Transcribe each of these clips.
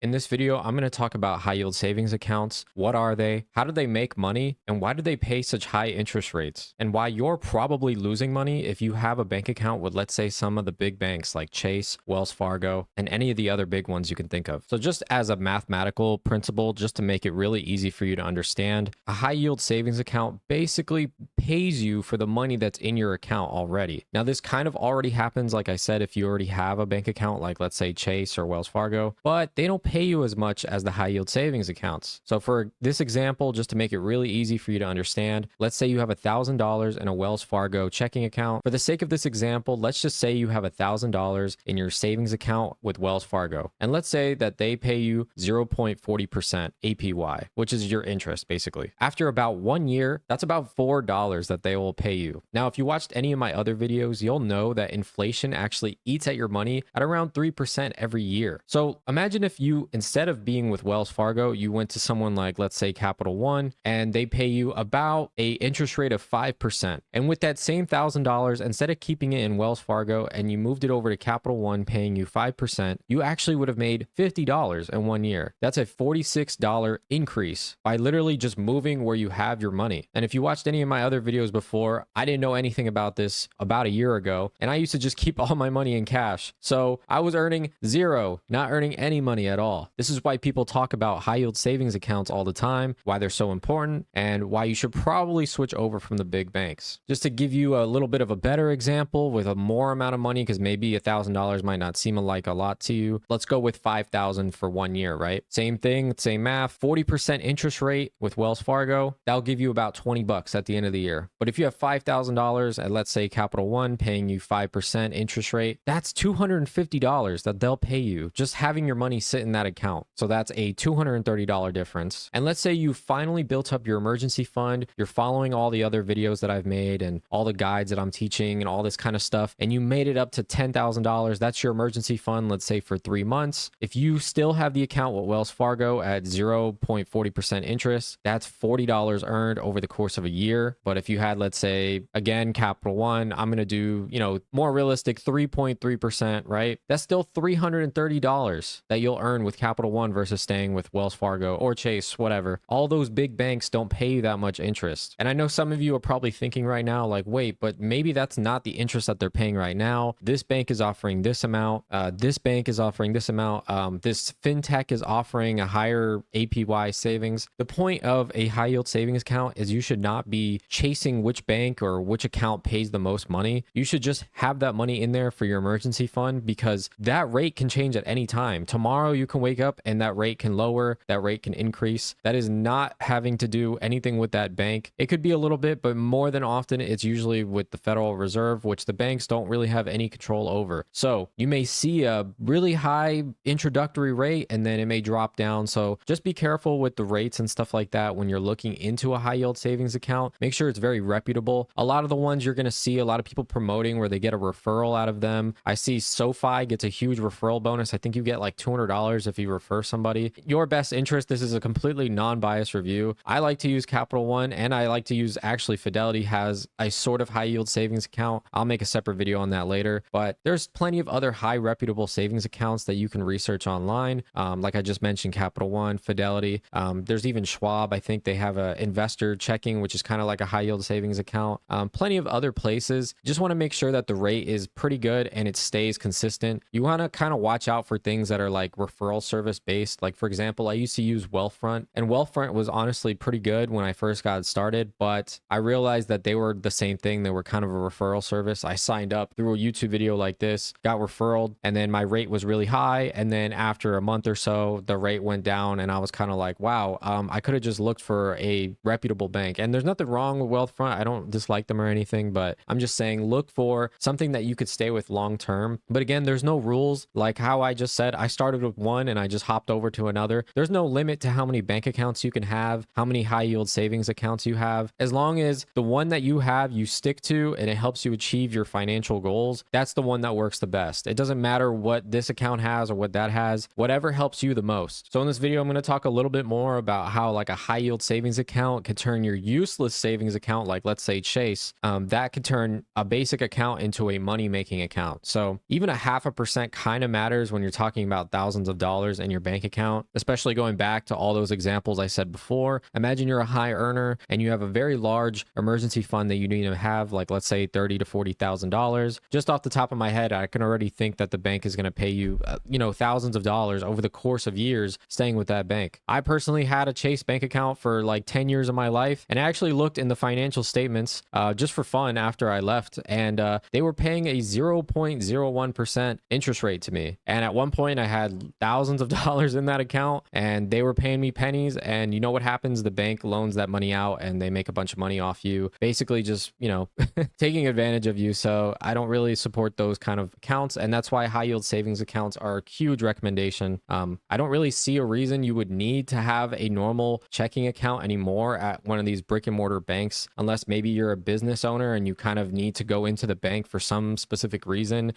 In this video, I'm going to talk about high yield savings accounts. What are they? How do they make money? And why do they pay such high interest rates? And why you're probably losing money if you have a bank account with, let's say, some of the big banks like Chase, Wells Fargo, and any of the other big ones you can think of. So, just as a mathematical principle, just to make it really easy for you to understand, a high yield savings account basically pays you for the money that's in your account already. Now, this kind of already happens, like I said, if you already have a bank account, like let's say Chase or Wells Fargo, but they don't pay you as much as the high yield savings accounts. So for this example, just to make it really easy for you to understand, let's say you have $1,000 in a Wells Fargo checking account. For the sake of this example, let's just say you have $1,000 in your savings account with Wells Fargo. And let's say that they pay you 0.40% APY, which is your interest basically. After about 1 year, that's about $4 that they will pay you. Now, if you watched any of my other videos, you'll know that inflation actually eats at your money at around 3% every year. So imagine if you, instead of being with Wells Fargo, you went to someone like, let's say Capital One, and they pay you about a interest rate of 5%. And with that same $1,000, instead of keeping it in Wells Fargo and you moved it over to Capital One paying you 5%, you actually would have made $50 in 1 year. That's a $46 increase by literally just moving where you have your money. And if you watched any of my other videos before, I didn't know anything about this about a year ago, and I used to just keep all my money in cash. So I was earning zero, not earning any money at all. This is why people talk about high yield savings accounts all the time, why they're so important, and why you should probably switch over from the big banks. Just to give you a little bit of a better example with a more amount of money, because maybe $1,000 might not seem like a lot to you. Let's go with 5,000 for 1 year, right? Same thing, same math, 40% interest rate with Wells Fargo, that'll give you about 20 bucks at the end of the year. But if you have $5,000 at, let's say, Capital One paying you 5% interest rate, that's $250 that they'll pay you just having your money sit in that account. So that's a $230 difference. And let's say you finally built up your emergency fund, you're following all the other videos that I've made and all the guides that I'm teaching and all this kind of stuff, and you made it up to $10,000. That's your emergency fund, let's say for 3 months. If you still have the account with Wells Fargo at 0.40% interest, that's $40 earned over the course of a year. But if you had, let's say, again, Capital One, I'm going to do, more realistic 3.3%, right? That's still $330 that you'll earn with Capital One versus staying with Wells Fargo or Chase, whatever. All those big banks don't pay you that much interest. And I know some of you are probably thinking right now, like, wait, but maybe that's not the interest that they're paying right now. This bank is offering this amount. This bank is offering this amount. This fintech is offering a higher APY savings. The point of a high yield savings account is you should not be chasing which bank or which account pays the most money. You should just have that money in there for your emergency fund, because that rate can change at any time. Tomorrow you can wake up and that rate can lower, that rate can increase. That is not having to do anything with that bank. It could be a little bit, but more than often it's usually with the Federal Reserve, which the banks don't really have any control over. So you may see a really high introductory rate and then it may drop down. So just be careful with the rates and stuff like that when you're looking into a high yield savings account. Make sure it's very reputable. A lot of the ones you're going to see a lot of people promoting where they get a referral out of them. I see SoFi gets a huge referral bonus. I think you get like $200 if you refer somebody. Your best interest, this is a completely non-biased review. I like to use Capital One, and I like to use, actually, Fidelity has a sort of high yield savings account. I'll make a separate video on that later, but there's plenty of other high reputable savings accounts that you can research online. Like I just mentioned, Capital One, Fidelity. There's even Schwab. I think they have a investor checking, which is kind of like a high yield savings account. Plenty of other places. Just want to make sure that the rate is pretty good and it stays consistent. You want to kind of watch out for things that are like referral service based. Like, for example, I used to use Wealthfront, and Wealthfront was honestly pretty good when I first got started, but I realized that they were the same thing. They were kind of a referral service. I signed up through a YouTube video like this, got referred, and then my rate was really high. And then after a month or so, the rate went down, and I was kind of like, wow, I could have just looked for a reputable bank. And there's nothing wrong with Wealthfront. I don't dislike them or anything, but I'm just saying, look for something that you could stay with long term. But again, there's no rules. Like how I just said, I started with one and I just hopped over to another. There's no limit to how many bank accounts you can have, how many high yield savings accounts you have. As long as the one that you have, you stick to, and it helps you achieve your financial goals, that's the one that works the best. It doesn't matter what this account has or what that has, whatever helps you the most. So in this video, I'm going to talk a little bit more about how like a high yield savings account can turn your useless savings account, like let's say Chase, that could turn a basic account into a money making account. So even a 0.5% kind of matters when you're talking about thousands of dollars dollars in your bank account, especially going back to all those examples I said before. Imagine you're a high earner and you have a very large emergency fund that you need to have, like let's say $30,000 to $40,000. Just off the top of my head, I can already think that the bank is going to pay you, thousands of dollars over the course of years staying with that bank. I personally had a Chase bank account for like 10 years of my life, and I actually looked in the financial statements just for fun after I left, and they were paying a 0.01% interest rate to me. And at one point, I had thousands of dollars in that account, and they were paying me pennies. And you know what happens? The bank loans that money out, and they make a bunch of money off you, basically just, taking advantage of you. So I don't really support those kind of accounts, and that's why high yield savings accounts are a huge recommendation. I don't really see a reason you would need to have a normal checking account anymore at one of these brick and mortar banks, unless maybe you're a business owner and you kind of need to go into the bank for some specific reason.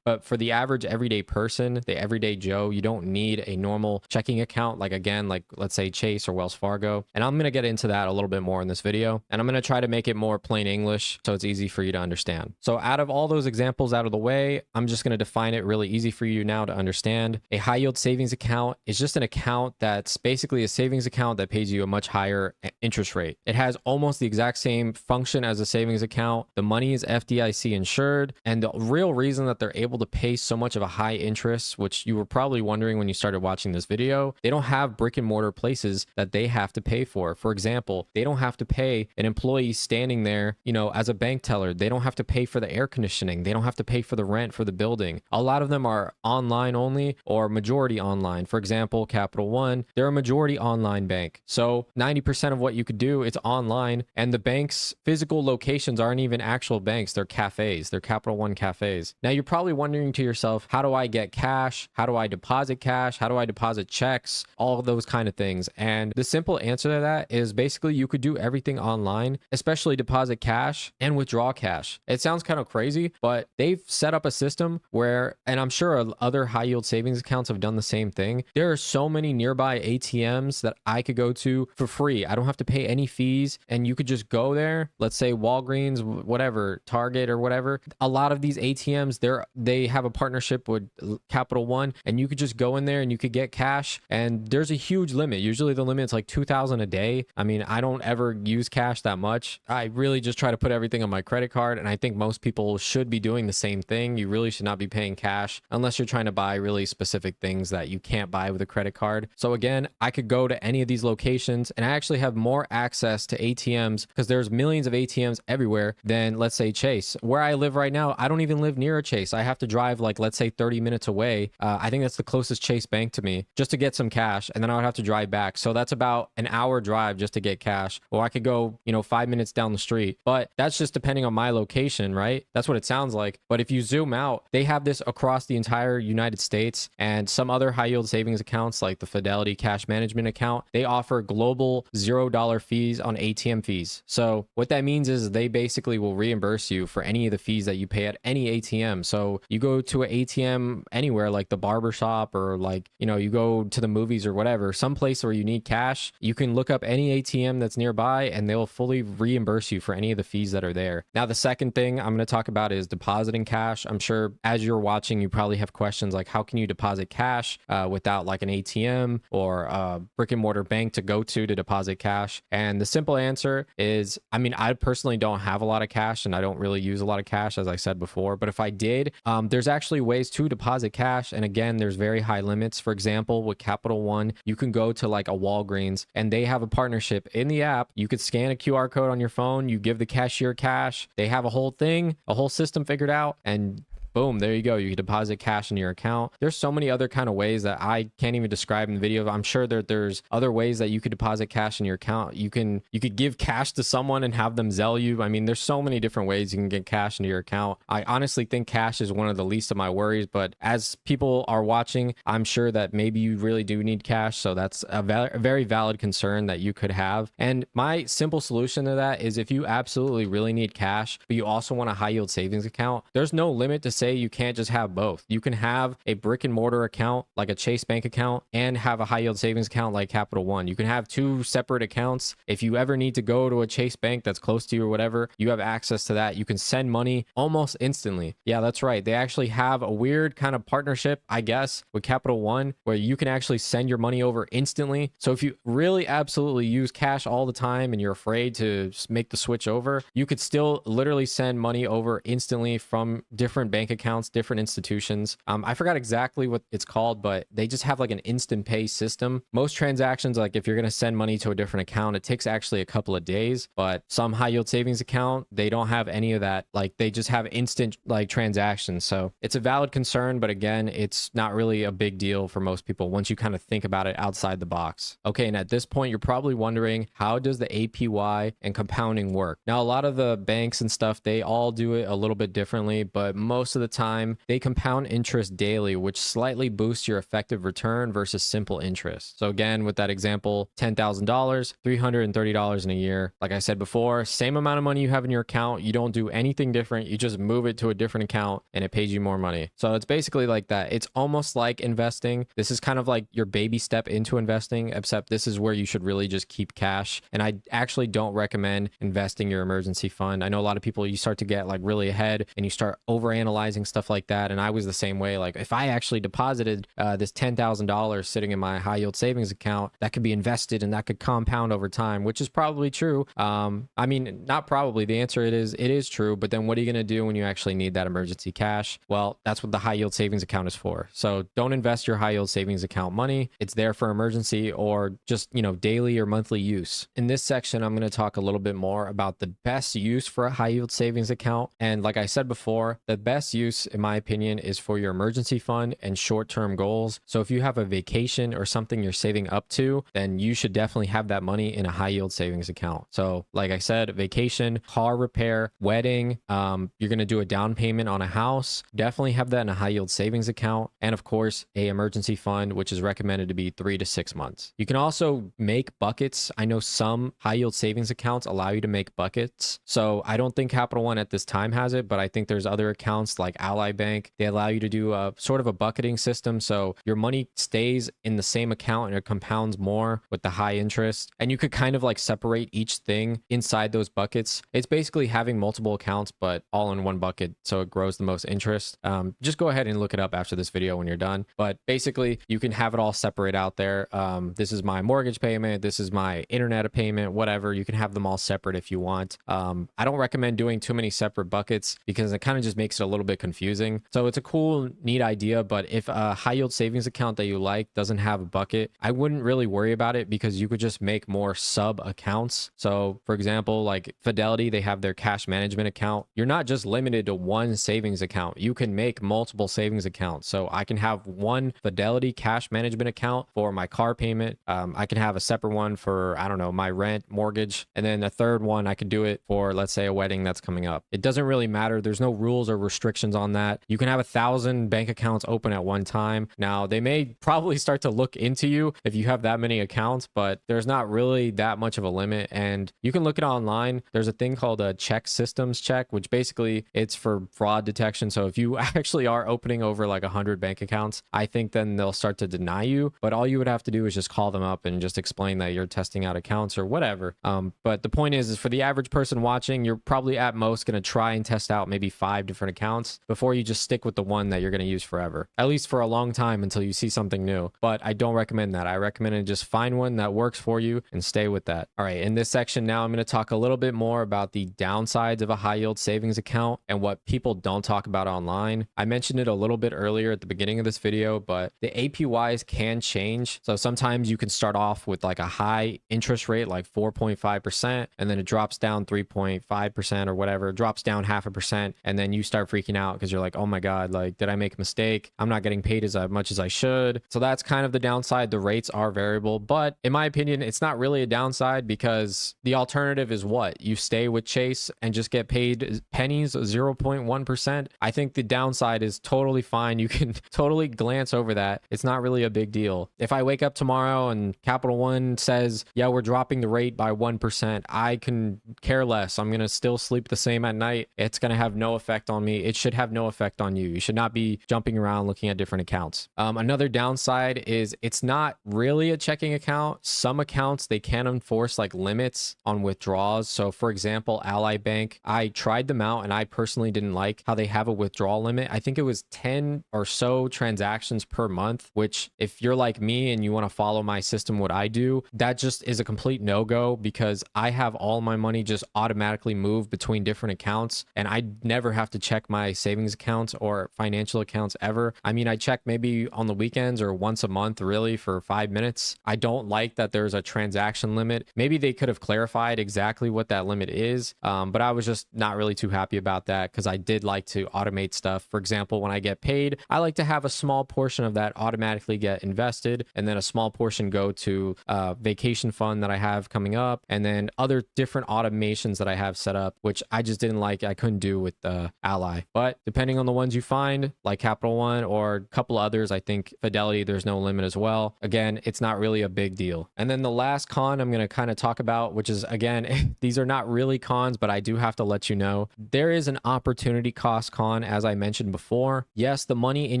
But for the average everyday person, the everyday Joe, you don't need a normal checking account, like let's say Chase or Wells Fargo. And I'm going to get into that a little bit more in this video, and I'm going to try to make it more plain English so it's easy for you to understand. So out of all those examples out of the way, I'm just going to define it really easy for you now to understand. A high yield savings account is just an account that's basically a savings account that pays you a much higher interest rate. It has almost the exact same function as a savings account. The money is FDIC insured, and the real reason that they're able to pay so much of a high interest, which you were probably wondering when you started watching this video, they don't have brick and mortar places that they have to pay for. For example, they don't have to pay an employee standing there, as a bank teller. They don't have to pay for the air conditioning. They don't have to pay for the rent for the building. A lot of them are online only or majority online. For example, Capital One, they're a majority online bank. So 90% of what you could do, it's online, and the bank's physical locations aren't even actual banks. They're cafes. They're Capital One cafes. Now you're probably wondering to yourself, how do I get cash? How do I deposit cash? How do I deposit checks? All of those kind of things. And the simple answer to that is basically you could do everything online, especially deposit cash and withdraw cash. It sounds kind of crazy, but they've set up a system where, and I'm sure other high yield savings accounts have done the same thing. There are so many nearby ATMs that I could go to for free. I don't have to pay any fees, and you could just go there. Let's say Walgreens, whatever, Target or whatever. A lot of these ATMs, they have a partnership with Capital One, and you could just go in there and you could get cash. And there's a huge limit. Usually the limit's like $2,000 a day. I mean, I don't ever use cash that much. I really just try to put everything on my credit card, and I think most people should be doing the same thing. You really should not be paying cash unless you're trying to buy really specific things that you can't buy with a credit card. So again, I could go to any of these locations, and I actually have more access to ATMs because there's millions of ATMs everywhere than, let's say, Chase. Where I live right now, I don't even live near a Chase. I have to drive like, let's say 30 minutes away. I think that's the closest Chase bank to me, just to get some cash, and then I would have to drive back. So that's about an hour drive just to get cash. Or I could go, 5 minutes down the street, but that's just depending on my location, right? That's what it sounds like. But if you zoom out, they have this across the entire United States, and some other high yield savings accounts like the Fidelity Cash Management account, they offer global $0 fees on ATM fees. So what that means is they basically will reimburse you for any of the fees that you pay at any ATM. So you go to an ATM anywhere, like the barber shop, or like, you go to the movies or whatever, some place where you need cash, you can look up any ATM that's nearby and they'll fully reimburse you for any of the fees that are there. Now, the second thing I'm going to talk about is depositing cash. I'm sure as you're watching, you probably have questions like, how can you deposit cash without like an ATM or a brick and mortar bank to go to deposit cash? And the simple answer is, I personally don't have a lot of cash, and I don't really use a lot of cash, as I said before. But if I did, there's actually ways to deposit cash. And again, there's very high limits. For example, with Capital One, you can go to like a Walgreens, and they have a partnership in the app. You could scan a QR code on your phone, you give the cashier cash, they have a whole system figured out, and boom, there you go. You can deposit cash in your account. There's so many other kind of ways that I can't even describe in the video. I'm sure that there's other ways that you could deposit cash in your account. You could give cash to someone and have them Zelle you. There's so many different ways you can get cash into your account. I honestly think cash is one of the least of my worries, but as people are watching, I'm sure that maybe you really do need cash. So that's a very valid concern that you could have. And my simple solution to that is, if you absolutely really need cash, but you also want a high yield savings account, there's no limit to say you can't just have both. You can have a brick and mortar account like a Chase Bank account and have a high yield savings account like Capital One. You can have two separate accounts. If you ever need to go to a Chase Bank that's close to you or whatever, you have access to that. You can send money almost instantly. Yeah, that's right. They actually have a weird kind of partnership, I guess, with Capital One where you can actually send your money over instantly. So if you really absolutely use cash all the time and you're afraid to make the switch over, you could still literally send money over instantly from different bank accounts, different institutions. I forgot exactly what it's called, but they just have like an instant pay system. Most transactions, like if you're going to send money to a different account, it takes actually a couple of days, but some high yield savings account, they don't have any of that. Like they just have instant like transactions. So it's a valid concern, but again, it's not really a big deal for most people once you kind of think about it outside the box. Okay, and at this point, you're probably wondering, how does the APY and compounding work? Now, a lot of the banks and stuff, they all do it a little bit differently, but most of the time they compound interest daily, which slightly boosts your effective return versus simple interest. So again, with that example, $10,000, $330 in a year. Like I said before, same amount of money you have in your account, you don't do anything different. You just move it to a different account and it pays you more money. So it's basically like that. It's almost like investing. This is kind of like your baby step into investing, except this is where you should really just keep cash. And I actually don't recommend investing your emergency fund. I know a lot of people, you start to get like really ahead and you start over analyzing stuff like that. And I was the same way. Like if I actually deposited this $10,000 sitting in my high yield savings account, that could be invested and that could compound over time, which is probably true. I mean, not probably. The answer it is true. But then what are you going to do when you actually need that emergency cash? Well, that's what the high yield savings account is for. So don't invest your high yield savings account money. It's there for emergency or just, daily or monthly use. In this section, I'm going to talk a little bit more about the best use for a high yield savings account. And like I said before, the best use, in my opinion, is for your emergency fund and short-term goals. So if you have a vacation or something you're saving up to, then you should definitely have that money in a high yield savings account. So like I said, vacation, car repair, wedding, you're going to do a down payment on a house, definitely have that in a high yield savings account. And of course, a emergency fund, which is recommended to be 3 to 6 months. You can also make buckets. I know some high yield savings accounts allow you to make buckets. So I don't think Capital One at this time has it, but I think there's other accounts like Ally Bank. They allow you to do a sort of a bucketing system. So your money stays in the same account and it compounds more with the high interest. And you could kind of like separate each thing inside those buckets. It's basically having multiple accounts, but all in one bucket. So it grows the most interest. Just go ahead and look it up after this video when you're done. But basically you can have it all separate out there. This is my mortgage payment. This is my internet payment, whatever. You can have them all separate if you want. I don't recommend doing too many separate buckets because it kind of just makes it a little bit confusing. So it's a cool, neat idea. But if a high yield savings account that you like doesn't have a bucket, I wouldn't really worry about it because you could just make more sub accounts. So for example, like Fidelity, they have their cash management account. You're not just limited to one savings account. You can make multiple savings accounts. So I can have one Fidelity cash management account for my car payment. I can have a separate one for, I don't know, my rent, mortgage. And then a third one, I could do it for, let's say, a wedding that's coming up. It doesn't really matter. There's no rules or restrictions on that. You can have 1,000 bank accounts open at one time. Now, they may probably start to look into you if you have that many accounts, but there's not really that much of a limit. And you can look it online. There's a thing called a check systems check, which basically it's for fraud detection. So if you actually are opening over like 100 bank accounts, I think then they'll start to deny you. But all you would have to do is just call them up and just explain that you're testing out accounts or whatever. But the point is for the average person watching, you're probably at most going to try and test out maybe 5 different accounts before you just stick with the one that you're going to use forever, at least for a long time until you see something new. But I don't recommend that. I recommend to just find one that works for you and stay with that. All right, in this section now, I'm going to talk a little bit more about the downsides of a high yield savings account and what people don't talk about online. I mentioned it a little bit earlier at the beginning of this video, but the APYs can change. So sometimes you can start off with like a high interest rate, like 4.5%, and then it drops down 3.5% or whatever, it drops down 0.5%. And then you start freaking out because you're like, oh my God, like, did I make a mistake? I'm not getting paid as much as I should. So that's kind of the downside. The rates are variable, but in my opinion, it's not really a downside because the alternative is what? You stay with Chase and just get paid pennies, 0.1%. I think the downside is totally fine. You can totally glance over that. It's not really a big deal. If I wake up tomorrow and Capital One says, yeah, we're dropping the rate by 1%, I can care less. I'm going to still sleep the same at night. It's going to have no effect on me. It should should have no effect on you. You should not be jumping around looking at different accounts. Another downside is it's not really a checking account. Some accounts, they can enforce like limits on withdrawals. So for example, Ally Bank, I tried them out and I personally didn't like how they have a withdrawal limit. I think it was 10 or so transactions per month, which if you're like me and you want to follow my system, what I do, that just is a complete no-go because I have all my money just automatically moved between different accounts and I never have to check my savings accounts or financial accounts ever. I mean, I check maybe on the weekends or once a month really for 5 minutes. I don't like that there's a transaction limit. Maybe they could have clarified exactly what that limit is, but I was just not really too happy about that because I did like to automate stuff. For example, when I get paid, I like to have a small portion of that automatically get invested and then a small portion go to a vacation fund that I have coming up and then other different automations that I have set up, which I just didn't like. I couldn't do with Ally. But depending on the ones you find, like Capital One or a couple others, I think Fidelity, there's no limit as well. Again, it's not really a big deal. And then the last con I'm going to kind of talk about, which is again, these are not really cons, but I do have to let you know there is an opportunity cost con, as I mentioned before. Yes, the money in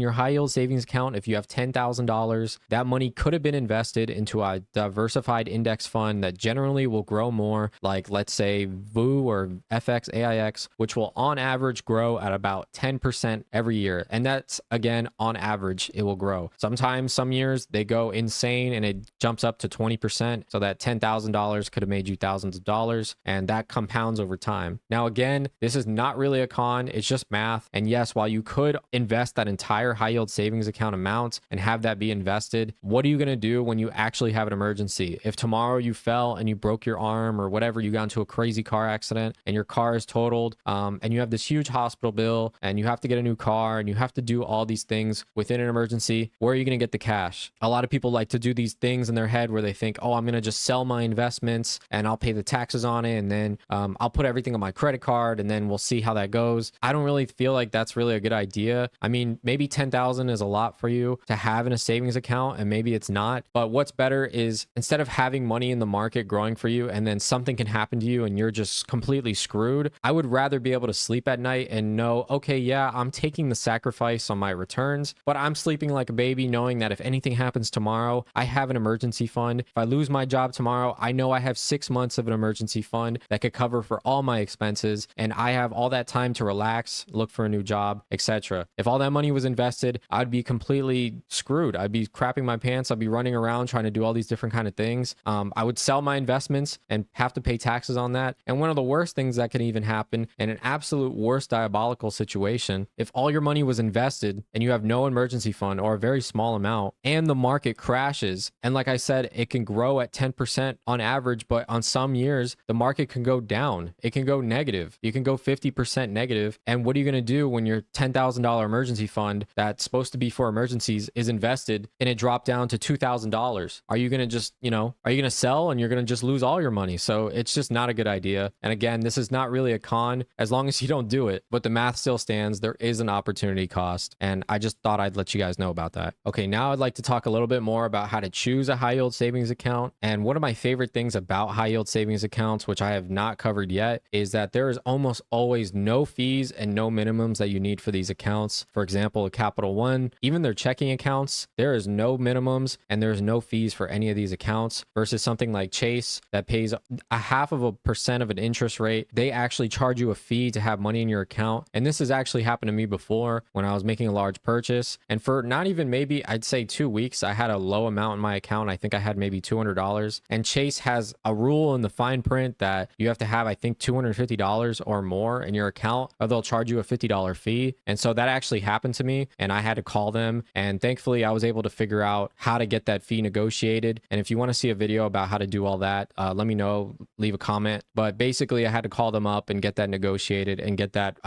your high yield savings account, if you have $10,000, that money could have been invested into a diversified index fund that generally will grow more, like let's say VU or FXAIX, which will on average grow at about 10% every year. And that's again, on average, it will grow. Sometimes some years they go insane and it jumps up to 20%. So that $10,000 could have made you thousands of dollars and that compounds over time. Now, again, this is not really a con. It's just math. And yes, while you could invest that entire high yield savings account amount and have that be invested, what are you going to do when you actually have an emergency? If tomorrow you fell and you broke your arm or whatever, you got into a crazy car accident and your car is totaled, and you have this huge hospital bill and you have to get a new car and you have to do all these things within an emergency, where are you going to get the cash? A lot of people like to do these things in their head where they think, oh, I'm going to just sell my investments and I'll pay the taxes on it and then I'll put everything on my credit card and then we'll see how that goes. I don't really feel like that's really a good idea. I mean, maybe 10,000 is a lot for you to have in a savings account and maybe it's not, but what's better is instead of having money in the market growing for you and then something can happen to you and you're just completely screwed, I would rather be able to sleep at night and know, okay, yeah, I'm taking the sacrifice on my returns, but I'm sleeping like a baby knowing that if anything happens tomorrow, I have an emergency fund. If I lose my job tomorrow, I know I have 6 months of an emergency fund that could cover for all my expenses and I have all that time to relax, look for a new job, etc. If all that money was invested, I'd be completely screwed. I'd be crapping my pants. I'd be running around trying to do all these different kind of things. I would sell my investments and have to pay taxes on that. And one of the worst things that can even happen, and an absolute worst diabolical situation, if all your money was invested and you have no emergency fund or a very small amount and the market crashes, and like I said, it can grow at 10% on average, but on some years, the market can go down. It can go negative. You can go 50% negative. And what are you going to do when your $10,000 emergency fund that's supposed to be for emergencies is invested and it dropped down to $2,000? Are you going to just, are you going to sell and you're going to just lose all your money? So it's just not a good idea. And again, this is not really a con as long as you don't do it, but the math still stands. There is an opportunity cost. And I just thought I'd let you guys know about that. Okay, now I'd like to talk a little bit more about how to choose a high yield savings account. And one of my favorite things about high yield savings accounts, which I have not covered yet, is that there is almost always no fees and no minimums that you need for these accounts. For example, Capital One, even their checking accounts, there is no minimums and there's no fees for any of these accounts versus something like Chase that pays a 0.5% of an interest rate. They actually charge you a fee to have money in your account. And this has actually happened to me before when I was making a large purchase. And for not even maybe, I'd say 2 weeks, I had a low amount in my account. I think I had maybe $200. And Chase has a rule in the fine print that you have to have, I think, $250 or more in your account, or they'll charge you a $50 fee. And so that actually happened to me and I had to call them. And thankfully, I was able to figure out how to get that fee negotiated. And if you want to see a video about how to do all that, let me know, leave a comment. But basically, I had to call them up and get that negotiated and get that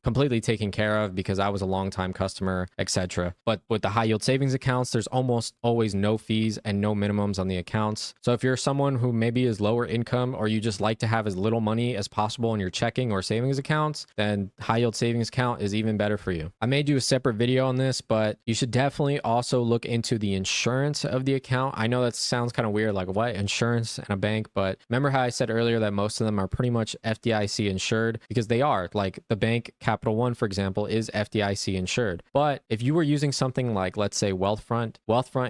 completely taken care of because I was a long-time customer, etc. But with the high yield savings accounts, there's almost always no fees and no minimums on the accounts. So if you're someone who maybe is lower income or you just like to have as little money as possible in your checking or savings accounts, then high yield savings account is even better for you. I may do a separate video on this, but you should definitely also look into the insurance of the account. I know that sounds kind of weird, like what, insurance and a bank, but remember how I said earlier that most of them are pretty much FDIC insured because they are. Like the bank, Capital One, for example, is FDIC insured. But if you were using something like, let's say, Wealthfront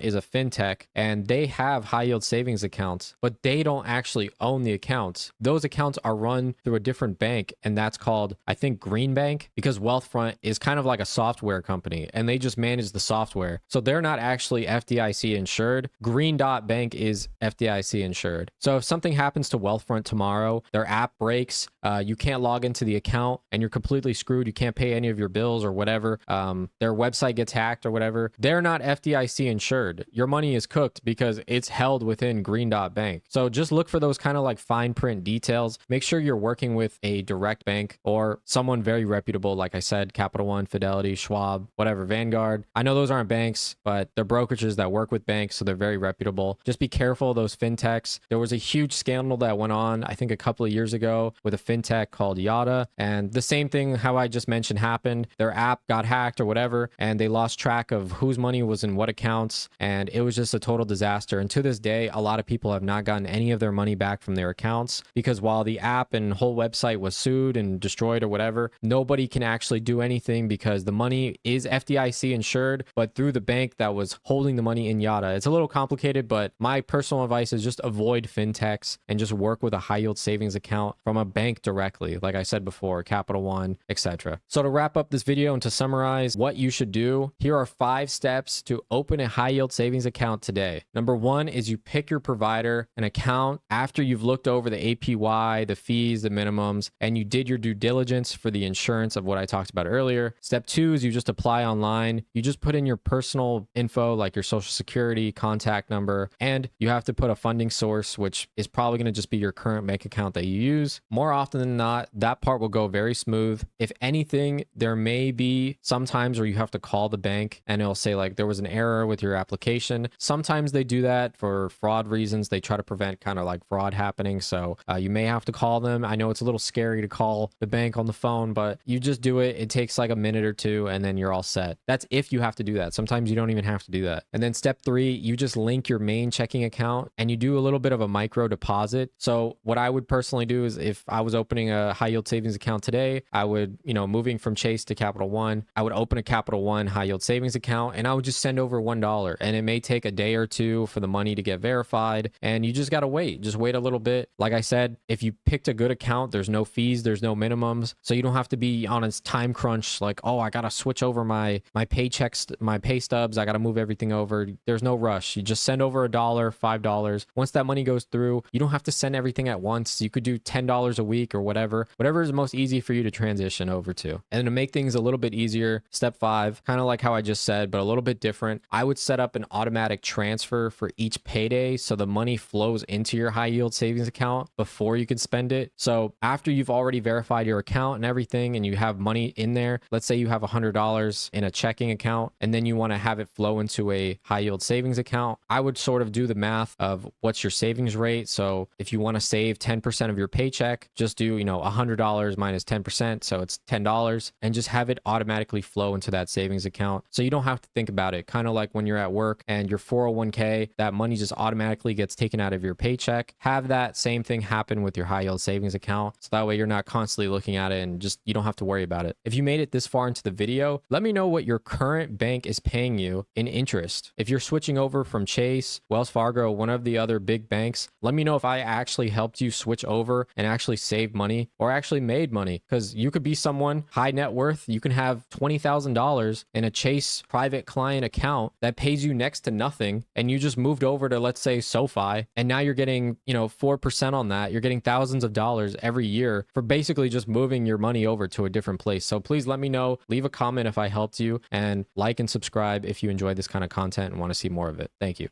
is a fintech and they have high yield savings accounts, but they don't actually own the accounts. Those accounts are run through a different bank, and that's called, I think, Green Bank, because Wealthfront is kind of like a software company and they just manage the software. So they're not actually FDIC insured. Green Dot Bank is FDIC insured. So if something happens to Wealthfront tomorrow, their app breaks, you can't log into the account and you're completely screwed. You can't pay any of your bills or whatever. Their website gets hacked or whatever. They're not FDIC insured. Your money is cooked because it's held within Green Dot Bank. So just look for those kind of like fine print details. Make sure you're working with a direct bank or someone very reputable. Like I said, Capital One, Fidelity, Schwab, whatever, Vanguard. I know those aren't banks, but they're brokerages that work with banks, so they're very reputable. Just be careful of those fintechs. There was a huge scandal that went on, I think a couple of years ago, with a fintech called Yada. And the same thing, how I just mentioned, happened. Their app got hacked or whatever, and they lost track of whose money was in what accounts. And it was just a total disaster. And to this day, a lot of people have not gotten any of their money back from their accounts because while the app and whole website was sued and destroyed or whatever, nobody can actually do anything because the money is FDIC insured, but through the bank that was holding the money in Yada. It's a little complicated, but my personal advice is just avoid fintechs and just work with a high yield savings account from a bank directly. Like I said before, Capital One, etc. So to wrap up this video and to summarize what you should do, here are 5 steps to open a high yield savings account today. Number 1 is you pick your provider an account after you've looked over the APY, the fees, the minimums, and you did your due diligence for the insurance of what I talked about earlier. Step 2 is you just apply online. You just put in your personal info like your social security, contact number, and you have to put a funding source, which is probably going to just be your current bank account that you use. More often than not, that part will go very smooth. If anything, there may be sometimes where you have to call the bank and it'll say like there was an error with your application. Sometimes they do that for fraud reasons. They try to prevent kind of like fraud happening. So you may have to call them. I know it's a little scary to call the bank on the phone, but you just do it. It takes like a minute or two and then you're all set. That's if you have to do that. Sometimes you don't even have to do that. And then step 3, you just link your main checking account and you do a little bit of a micro deposit. So what I would personally do is if I was opening a high yield savings account today, I would, moving from Chase to Capital One, I would open a Capital One high yield savings account and I would just send over $1. And it may take a day or two for the money to get verified. And you just got to wait. Just wait a little bit. Like I said, if you picked a good account, there's no fees, there's no minimums. So you don't have to be on a time crunch like, oh, I got to switch over my paychecks, my pay stubs. I got to move everything over. There's no rush. You just send over $1, $5. Once that money goes through, you don't have to send everything at once. You could do $10 a week or whatever is most easy for you to transition over to. And to make things a little bit easier, step 5, kind of like how I just said, but a little bit different, I would set up an automatic transfer for each payday so the money flows into your high yield savings account before you can spend it. So after you've already verified your account and everything and you have money in there, let's say you have $100 in a checking account and then you want to have it flow into a high yield savings account, I would sort of do the math of what's your savings rate. So if you want to save 10% of your paycheck, just do, $100 minus 10%. So it's $10 and just have it automatically flow into that savings account. So you don't have to think about it. Kind of like when you're at work and your 401k, that money just automatically gets taken out of your paycheck. Have that same thing happen with your high yield savings account. So that way you're not constantly looking at it and just, you don't have to worry about it. If you made it this far into the video, let me know what your current bank is paying you in interest. If you're switching over from Chase, Wells Fargo, one of the other big banks, let me know if I actually helped you switch over and actually save money or actually made money, because you could be someone high net worth. You can have $20,000 in a Chase private client account that pays you next to nothing. And you just moved over to, let's say, SoFi. And now you're getting, 4% on that. You're getting thousands of dollars every year for basically just moving your money over to a different place. So please let me know, leave a comment if I helped you, and like and subscribe if you enjoy this kind of content and want to see more of it. Thank you.